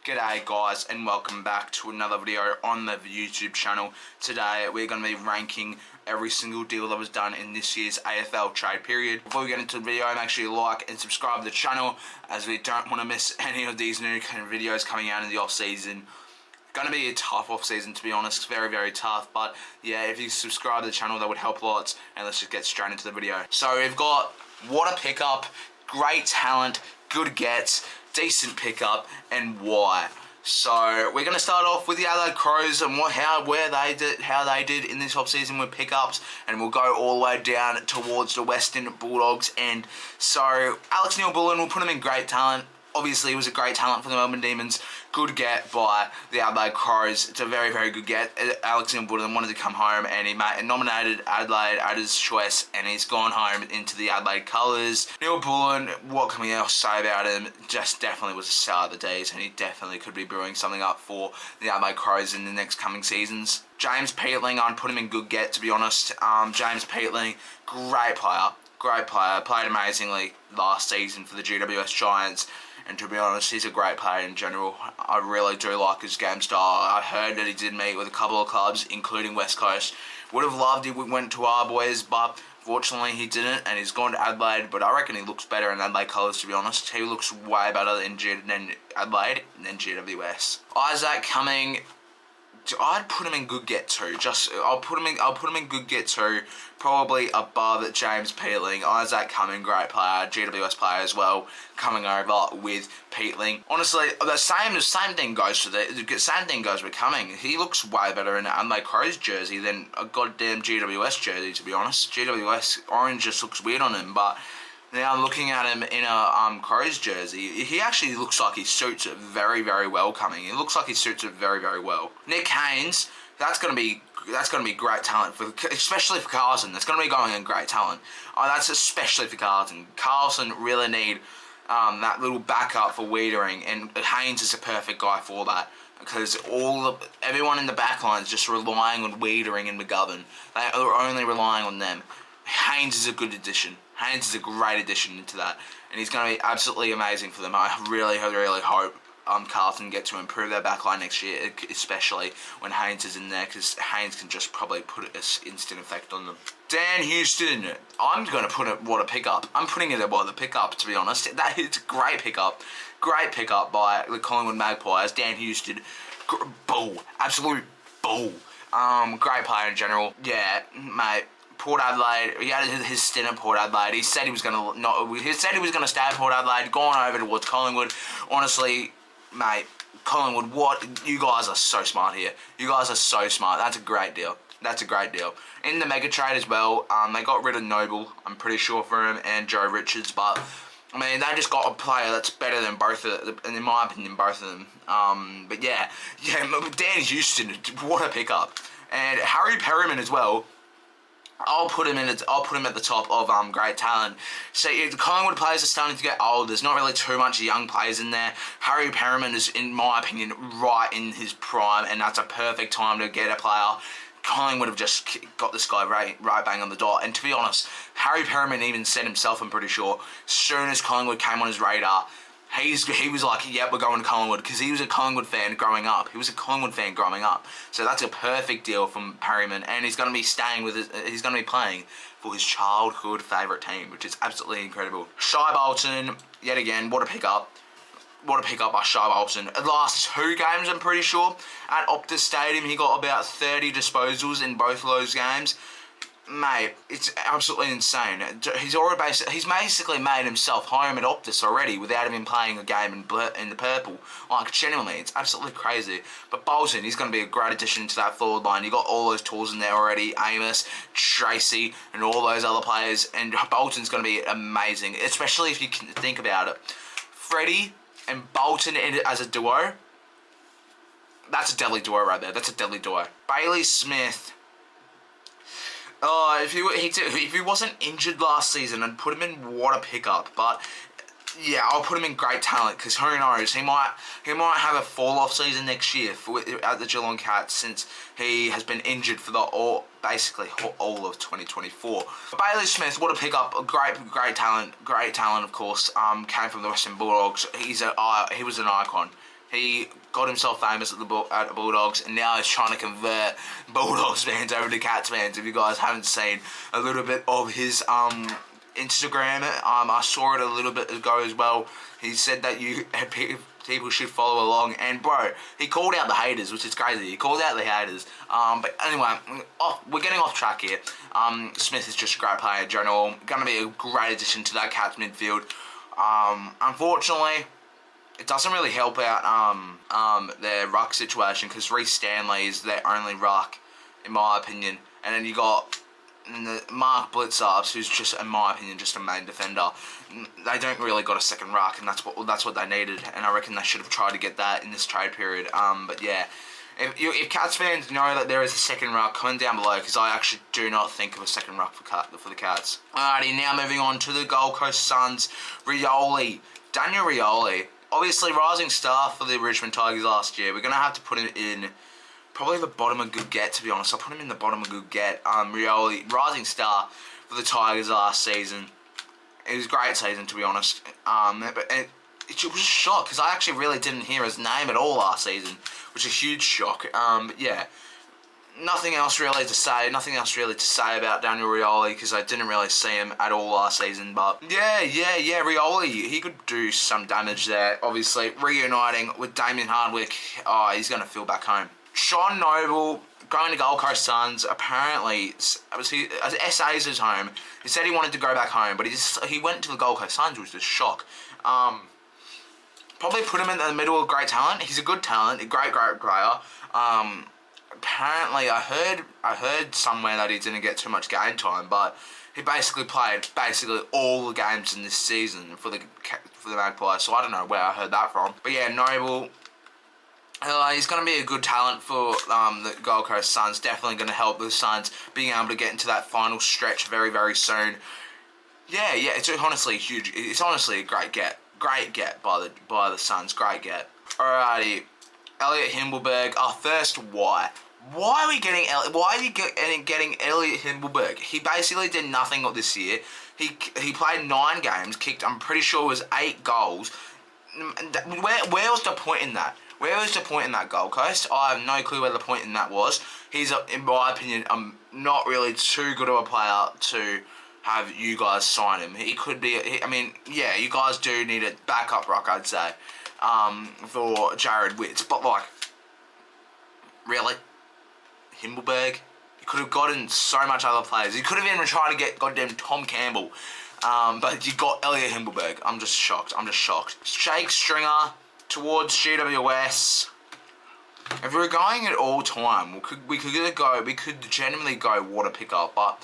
G'day guys and welcome back to another video on the YouTube channel. Today we're going to be ranking every single deal that was done in this year's AFL trade period. Before we get into the video, make sure you like and subscribe to the channel as we don't want to miss any of these new kind of videos coming out in the off season. Going to be a tough off season, to be honest, very tough, but yeah, if you subscribe to the channel that would help lots. And let's just get straight into the video. So we've got what a pickup, great talent, good gets, decent pickup, and why. So we're going to start off with the Adelaide Crows and how they did in this off season with pickups, and we'll go all the way down towards the Western Bulldogs. And so Alex Neil-Bullen, will put him in great talent. Obviously, he was a great talent for the Melbourne Demons. Good get by the Adelaide Crows. It's a very good get. Alex Neil-Bullen wanted to come home, and he nominated Adelaide as his choice, and he's gone home into the Adelaide colours. Neil-Bullen, what can we else say about him? Just definitely was a star of the days, and he definitely could be brewing something up for the Adelaide Crows in the next coming seasons. James Peatling, I'd put him in good get, to be honest. James Peatling, great player, played amazingly last season for the GWS Giants. And to be honest, he's a great player in general. I really do like his game style. I heard that he did meet with a couple of clubs, including West Coast. Would have loved if we went to our boys, but fortunately he didn't, and he's gone to Adelaide. But I reckon he looks better in Adelaide colours, to be honest. He looks way better than Adelaide than GWS. Isaac Cumming, I'd put him in good get too. I'll put him in good get too. Probably above James Peatling. Isaac Cumming, great player, GWS player as well, coming over with Peatling. Honestly, the same thing goes with Cumming. He looks way better in an Adelaide Crows jersey than a goddamn GWS jersey, to be honest. GWS orange just looks weird on him, but now I'm looking at him in a Crows jersey. He actually looks like he suits it very well, Cumming. He looks like he suits it very well. Nick Haynes, that's gonna be great talent, especially for Carlson. That's gonna be going in great talent. That's especially for Carlson. Carlson really need that little backup for Wiedering, and Haynes is a perfect guy for that. Because everyone in the back line is just relying on Wiedering and McGovern. They are only relying on them. Haynes is a good addition. Haynes is a great addition into that, and he's going to be absolutely amazing for them. I really hope Carlton get to improve their backline next year, especially when Haynes is in there, because Haynes can just probably put an instant effect on them. Dan Houston, I'm going to put it what a pickup. I'm putting it at what a pickup, to be honest. That is a great pickup by the Collingwood Magpies. Dan Houston, bull, absolute bull. Great player in general. Yeah, mate. Port Adelaide, he had his stint at Port Adelaide. He said he was going to stay at Port Adelaide, gone over towards Collingwood. Honestly, mate, Collingwood, you guys are so smart here. You guys are so smart. That's a great deal. In the mega trade as well, they got rid of Noble, I'm pretty sure, for him, and Joe Richards, but I mean, they just got a player that's better than both of them, in my opinion, both of them. But yeah, Dan Houston, what a pickup. And Harry Perryman as well. I'll put him at the top of great talent. So the Collingwood players are starting to get old. There's not really too much young players in there. Harry Perryman is, in my opinion, right in his prime, and that's a perfect time to get a player. Collingwood have just got this guy right bang on the dot. And to be honest, Harry Perryman even said himself, I'm pretty sure, as soon as Collingwood came on his radar, he was like, yep, we're going to Collingwood, because he was a Collingwood fan growing up. So that's a perfect deal from Perryman, and he's going to be he's going to be playing for his childhood favourite team, which is absolutely incredible. Shai Bolton, yet again, what a pickup. What a pickup by Shai Bolton. The last 2 games, I'm pretty sure, at Optus Stadium, he got about 30 disposals in both of those games. Mate, it's absolutely insane. He's basically made himself home at Optus already without even playing a game in the purple. Like, genuinely, it's absolutely crazy. But Bolton, he's going to be a great addition to that forward line. You got all those tools in there already. Amos, Tracy, and all those other players. And Bolton's going to be amazing, especially if you can think about it. Freddie and Bolton as a duo, that's a deadly duo right there. Bailey Smith. Oh, if he wasn't injured last season, I'd put him in what a pickup. But yeah, I'll put him in great talent, because who knows, he might have a fall-off season next year at the Geelong Cats, since he has been injured for basically all of 2024. But Bailey Smith, what a pickup, a great talent, of course. Came from the Western Bulldogs. He was an icon. He got himself famous at the Bulldogs, and now he's trying to convert Bulldogs fans over to Cats fans. If you guys haven't seen a little bit of his Instagram, I saw it a little bit ago as well. He said that people should follow along, and bro, he called out the haters, which is crazy. He called out the haters. But anyway, we're getting off track here. Smith is just a great player in general. Going to be a great addition to that Cats midfield. Unfortunately, it doesn't really help out their ruck situation, because Reece Stanley is their only ruck, in my opinion. And then you got Mark Blitzarps, who's just, in my opinion, just a main defender. They don't really got a second ruck, and that's what they needed. And I reckon they should have tried to get that in this trade period. But yeah, if Cats fans know that there is a second ruck, comment down below, because I actually do not think of a second ruck for the Cats. Alrighty, now moving on to the Gold Coast Suns. Daniel Rioli. Obviously, rising star for the Richmond Tigers last year. We're going to have to put him in probably the bottom of good get, to be honest. I'll put him in the bottom of good get. Rioli, rising star for the Tigers last season. It was a great season, to be honest. But it was a shock, because I actually really didn't hear his name at all last season, which is a huge shock. But yeah, nothing else really to say about Daniel Rioli, because I didn't really see him at all last season. But yeah, Rioli, he could do some damage there. Obviously, reuniting with Damien Hardwick, he's going to feel back home. Sean Noble going to Gold Coast Suns. Apparently, SA's his home. He said he wanted to go back home, but he went to the Gold Coast Suns, which was a shock. Probably put him in the middle of great talent. He's a good talent, a great player. Apparently, I heard somewhere that he didn't get too much game time, but he basically played all the games in this season for the Magpies. So I don't know where I heard that from. But yeah, Noble. He's going to be a good talent for the Gold Coast Suns. Definitely going to help the Suns being able to get into that final stretch very, very soon. Yeah, it's honestly huge. It's honestly a great get. Great get by the Suns. Great get. Alrighty, Elliot Himmelberg. First, why? Why are we getting Why are you getting Elliot Himmelberg? He basically did nothing this year. He played 9 games, kicked, I'm pretty sure it was 8 goals. Where was the point in that? Where was the point in that, Gold Coast? I have no clue where the point in that was. He's, in my opinion, not really too good of a player to have you guys sign him. He could be, yeah, you guys do need a backup ruck, I'd say, for Jared Witts. But, like, really? Himmelberg? You could have gotten so much other players. You could have even tried to get goddamn Tom Campbell. But you got Elliot Himmelberg. I'm just shocked. Jake Stringer towards GWS. If we were going at all time, we could genuinely go water pickup, but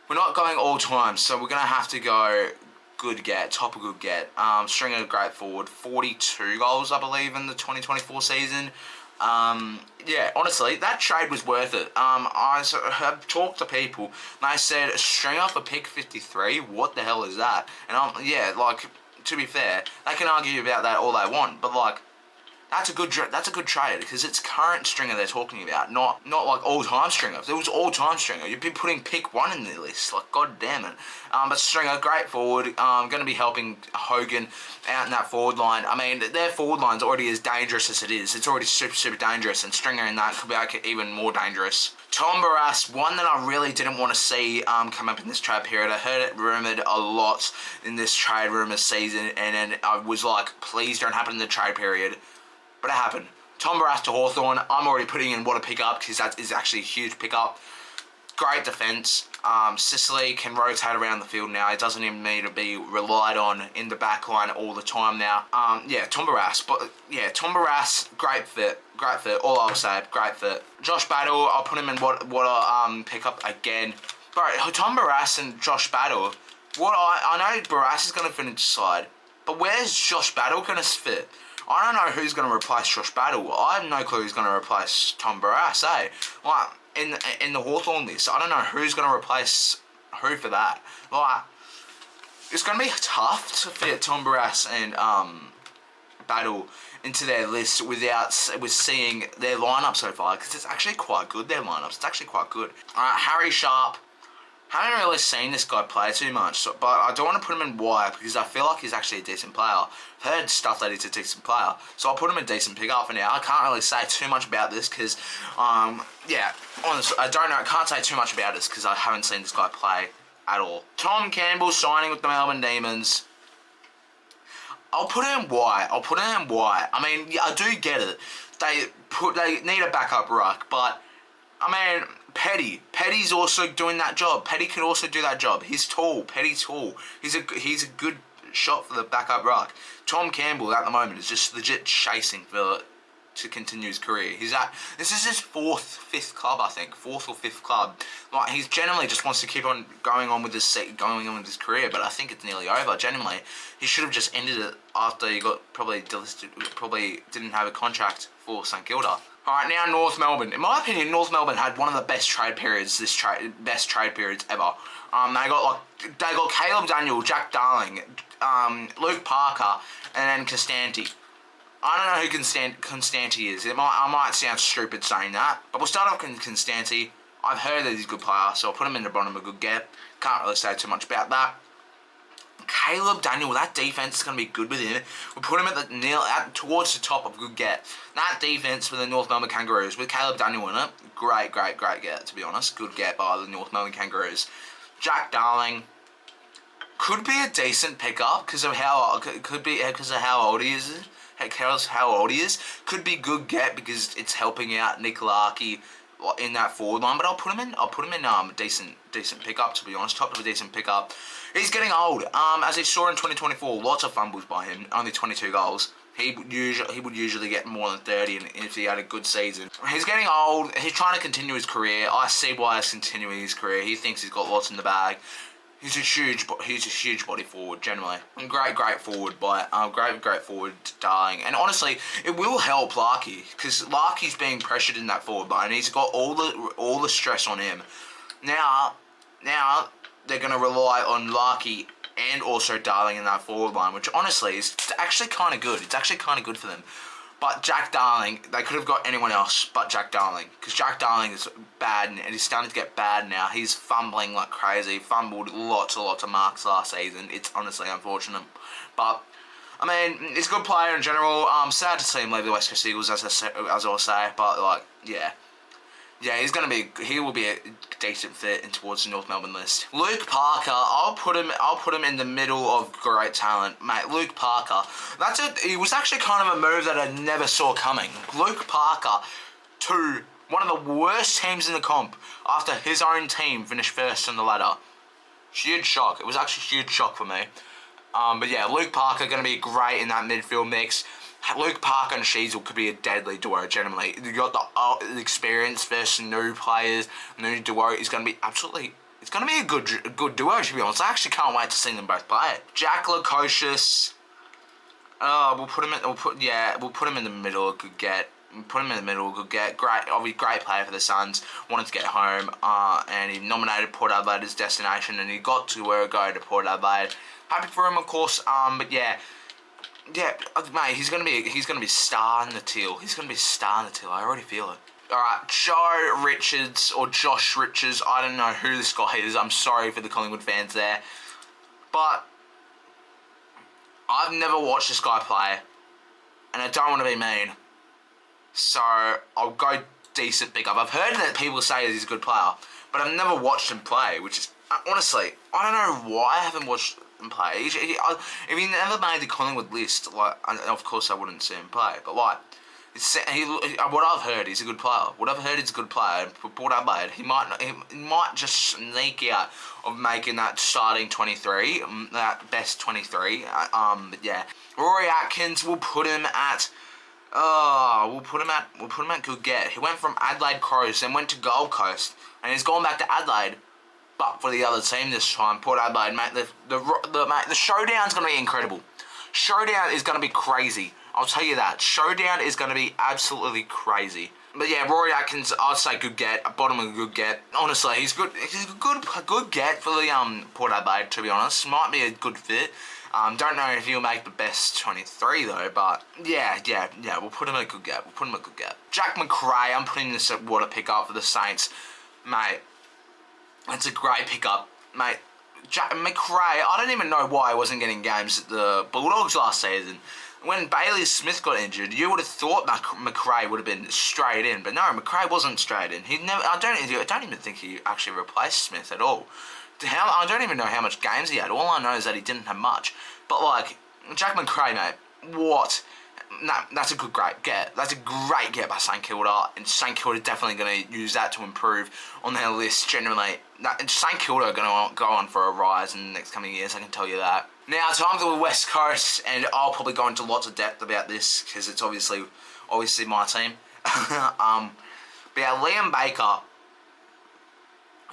we're not going all time, so we're gonna have to go good get, top of good get. Stringer, great forward, 42 goals I believe in the 2024 season. Yeah, honestly, that trade was worth it. I have talked to people, and they said Stringer for pick 53. What the hell is that? And yeah, like, to be fair, they can argue about that all they want, but like, that's a good trade, because it's current Stringer they're talking about, not like all-time Stringer. If it was all-time Stringer, you'd be putting pick 1 in the list. Like, god damn it. But Stringer, great forward, going to be helping Hogan out in that forward line. I mean, their forward line's already as dangerous as it is. It's already super, super dangerous, and Stringer in that could be like even more dangerous. Tom Barrass, one that I really didn't want to see come up in this trade period. I heard it rumoured a lot in this trade rumour season, and then I was like, please don't happen in the trade period. But it happened. Tom Barrass to Hawthorn. I'm already putting in what a pickup, because that is actually a huge pickup. Great defence. Sicily can rotate around the field now. It doesn't even need to be relied on in the back line all the time now. Yeah, Tom Barrass. But yeah, Tom Barrass, great fit. Great fit. All I'll say, great fit. Josh Battle, I'll put him in what a pickup again. Bro, Tom Barrass and Josh Battle. I know Barrass is going to fit into side, but where's Josh Battle going to fit? I don't know who's going to replace Josh Battle. I have no clue who's going to replace Tom Barrass, eh? Like, in the Hawthorn list, I don't know who's going to replace who for that. Like, it's going to be tough to fit Tom Barrass and Battle into their list with seeing their lineup so far, because it's actually quite good, their lineups. It's actually quite good. Harry Sharp. Haven't really seen this guy play too much, but I don't want to put him in wide because I feel like he's actually a decent player. I've heard stuff that he's a decent player, so I'll put him in decent pick-up for now. I can't really say too much about this because, yeah, honestly, I don't know. I can't say too much about this because I haven't seen this guy play at all. Tom Campbell signing with the Melbourne Demons. I'll put it in wide. I mean, yeah, I do get it. They need a backup ruck, but I mean, Petty's also doing that job. Petty can also do that job. He's tall. Petty's tall. He's a good shot for the backup ruck. Tom Campbell at the moment is just legit chasing to continue his career. This is his fourth or fifth club. Like, he's genuinely just wants to keep on going on with his career, but I think it's nearly over. Genuinely, he should have just ended it after he got probably didn't have a contract for St Kilda. Alright, now North Melbourne. In my opinion, North Melbourne had one of the best trade periods ever. They got Caleb Daniel, Jack Darling, Luke Parker, and then Constanti. I don't know who Constanti is. I might sound stupid saying that, but we'll start off with Constanti. I've heard that he's a good player, so I'll put him in the bottom of a good get. Can't really say too much about that. Caleb Daniel, that defense is going to be good with him. We'll put him towards the top of good get. That defense with the North Melbourne Kangaroos with Caleb Daniel in it, great get, to be honest. Good get by the North Melbourne Kangaroos. Jack Darling could be a decent pickup because of how old he is. How old he is. Could be good get because it's helping out Nick Larkey in that forward line, but I'll put him in decent pickup, to be honest. Top of a decent pickup. He's getting old. As he saw in 2024, lots of fumbles by him. Only 22 goals. He would usually get more than 30 if he had a good season. He's getting old. He's trying to continue his career. I see why he's continuing his career. He thinks he's got lots in the bag. He's a huge body forward, generally. And great forward great forward, Darling. And honestly, it will help Larkey because Larkey's being pressured in that forward line. He's got all the stress on him. Now they're going to rely on Larkey and also Darling in that forward line, which honestly is actually kind of good. It's actually kind of good for them. But Jack Darling, they could have got anyone else but Jack Darling. Because Jack Darling is bad and he's starting to get bad now. He's fumbling like crazy. Fumbled lots of marks last season. It's honestly unfortunate. But, I mean, he's a good player in general. Sad to see him leave the West Coast Eagles, as I'll say. But, like, yeah. Yeah, he will be a decent fit in towards the North Melbourne list. Luke Parker, I'll put him in the middle of great talent, mate. Luke Parker, it was actually kind of a move that I never saw coming. Luke Parker to one of the worst teams in the comp after his own team finished first on the ladder. Huge shock. It was actually a huge shock for me. But yeah, Luke Parker going to be great in that midfield mix. Luke Parker and Sheasel could be a deadly duo, generally. You got the experience versus new players. New duo is going to be absolutely... It's going to be a good duo, to be honest. I actually can't wait to see them both play it. Jack Lukosius. We'll put him in the middle. A good get. Great player for the Suns. Wanted to get home. And he nominated Port Adelaide as destination, and he got to go to Port Adelaide. Happy for him, of course. But yeah. Yeah, mate, he's gonna be star in the teal. I already feel it. Alright, Josh Richards. I don't know who this guy is. I'm sorry for the Collingwood fans there. But I've never watched this guy play. And I don't want to be mean. So I'll go decent pickup. I've heard that people say that he's a good player. But I've never watched him play, which is... Honestly, I don't know why I haven't watched him play. If he never made the Collingwood list, like, of course I wouldn't see him play. But like, what I've heard, he's a good player. For Port Adelaide, he might just sneak out of making that starting 23, that best 23. But yeah, Rory Atkins, we'll put him at good get. He went from Adelaide Crows, then went to Gold Coast, and he's gone back to Adelaide. But for the other team this time, Port Adelaide, mate, the showdown's going to be incredible. Showdown is going to be crazy. I'll tell you that. Showdown is going to be absolutely crazy. But yeah, Rory Atkins, I'd say good get. Bottom of a good get. Honestly, he's good. He's a good get for the Port Adelaide, to be honest. Might be a good fit. Don't know if he'll make the best 23 though, but yeah, we'll put him at a good get. Jack McRae, I'm putting this at what a pick up for the Saints. Mate, That's a great pickup, mate. McRae, I don't even know why he wasn't getting games at the Bulldogs last season. When Bailey Smith got injured, you would have thought McRae would have been straight in, but no, McRae wasn't straight in. He never. I don't even think he actually replaced Smith at all. I don't even know how much games he had. All I know is that he didn't have much. But like Jack McRae, mate, what? That's a great get. That's a great get by St Kilda, and St Kilda definitely going to use that to improve on their list generally. St Kilda are going to go on for a rise in the next coming years, I can tell you that. Now, time for the West Coast, and I'll probably go into lots of depth about this because it's obviously my team. But yeah, Liam Baker.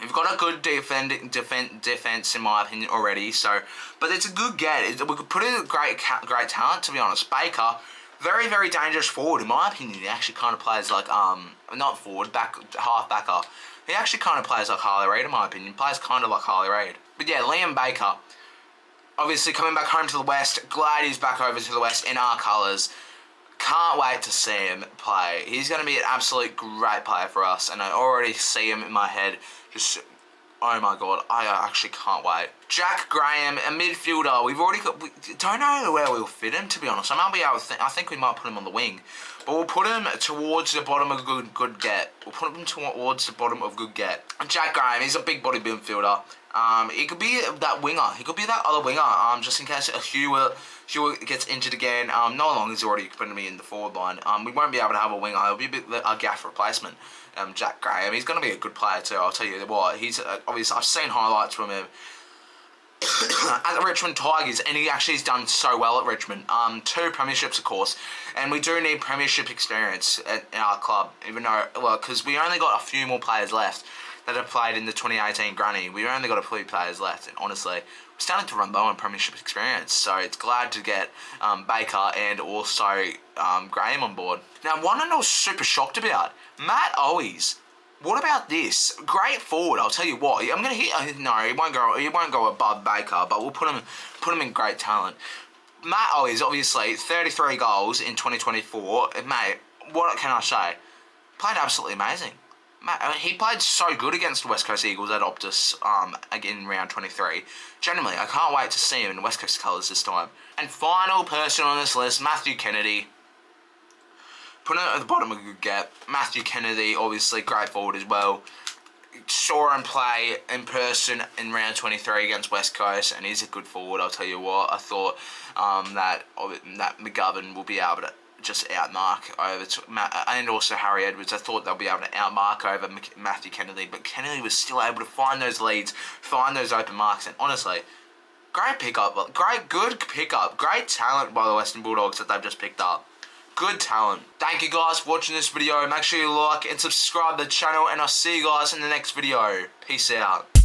We've got a good defense in my opinion already. So, but it's a good get. We could put in great talent, to be honest. Baker, very, very dangerous forward in my opinion. He actually kind of plays like not forward, half backer. He actually kind of plays like Harley Reid in my opinion. Plays kind of like Harley Reid. But yeah, Liam Baker, obviously coming back home to the West. Glad he's back over to the West in our colours. Can't wait to see him play. He's going to be an absolute great player for us, and I already see him in my head. Just, oh my god, I actually can't wait. Jack Graham, a midfielder. We don't know where we'll fit him, to be honest. I think we might put him on the wing, but we'll put him towards the bottom of good get. We'll put him towards the bottom of good get. Jack Graham, he's a big body midfielder. He could be that winger. He could be that other winger. Just in case Hewitt gets injured again. Not long he's already putting me in the forward line. We won't be able to have a winger. He'll be a gaff replacement. Jack Graham, he's going to be a good player too. I'll tell you what. He's obviously I've seen highlights from him at the Richmond Tigers, and he actually has done so well at Richmond. 2 premierships, of course, and we do need premiership experience at our club. Even though, because we only got a few more players left that have played in the 2018 Granny. We've only got a few players left, and honestly, we're starting to run low on premiership experience. So it's glad to get Baker and also Graham on board. Now, one I was super shocked about, Matt Owies. What about this? Great forward, I'll tell you what. I'm gonna hit. No, he won't go above Baker, but we'll put him in great talent. Matt Owies, obviously, 33 goals in 2024. Mate, what can I say? Played absolutely amazing. He played so good against the West Coast Eagles at Optus again in round 23. Genuinely, I can't wait to see him in West Coast colours this time. And final person on this list, Matthew Kennedy. Put him at the bottom of a good get. Matthew Kennedy, obviously, great forward as well. Saw him play in person in round 23 against West Coast, and he's a good forward, I'll tell you what. I thought that McGovern will be able to just outmark over and also Harry Edwards. I thought they'll be able to outmark over Matthew Kennedy, but Kennedy was still able to find those leads, find those open marks, and honestly, great pickup, good pickup, great talent by the Western Bulldogs that they've just picked up. Good talent. Thank you guys for watching this video. Make sure you like and subscribe to the channel, and I'll see you guys in the next video. Peace out.